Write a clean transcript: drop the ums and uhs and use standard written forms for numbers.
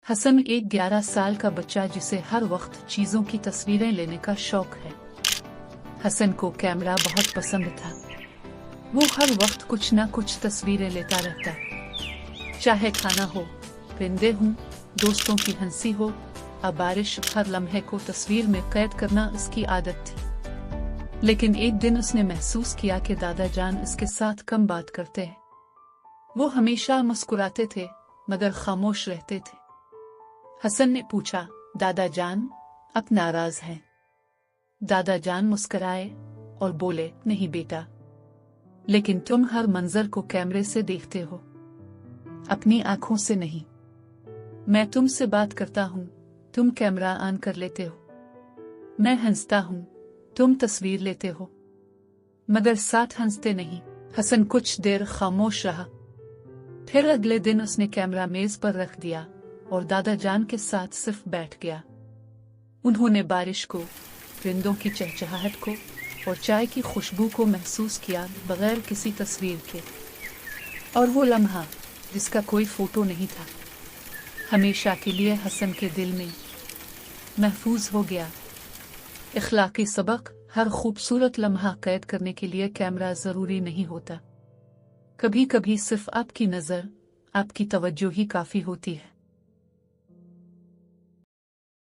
हसन एक 11 साल का बच्चा जिसे हर वक्त चीजों की तस्वीरें लेने का शौक है। हसन को कैमरा बहुत पसंद था। वो हर वक्त कुछ ना कुछ तस्वीरें लेता रहता, चाहे खाना हो, परिंदे हों, दोस्तों की हंसी हो, बारिश, हर लम्हे को तस्वीर में कैद करना उसकी आदत थी। लेकिन एक दिन उसने महसूस किया कि दादा जान इसके साथ कम बात करते हैं। वो हमेशा मुस्कुराते थे मगर खामोश रहते थे। हसन ने पूछा, दादा जान, आप नाराज हैं? दादा जान मुस्कुराए और बोले, नहीं बेटा, लेकिन तुम हर मंजर को कैमरे से देखते हो, अपनी आंखों से नहीं। मैं तुमसे बात करता हूँ, तुम कैमरा ऑन कर लेते हो। मैं हंसता हूँ, तुम तस्वीर लेते हो, मगर साथ हंसते नहीं। हसन कुछ देर खामोश रहा। फिर अगले दिन उसने कैमरा मेज पर रख दिया और दादा जान के साथ सिर्फ बैठ गया। उन्होंने बारिश को, परिंदों की चहचहाहट को और चाय की खुशबू को महसूस किया बगैर किसी तस्वीर के। और वो लम्हा, जिसका कोई फोटो नहीं था, हमेशा के लिए हसन के दिल में महफूज हो गया। इखलाकी सबक: हर खूबसूरत लम्हा कैद करने के लिए कैमरा जरूरी नहीं होता। कभी कभी सिर्फ आपकी नजर, आपकी तवज्जो ही काफी होती है।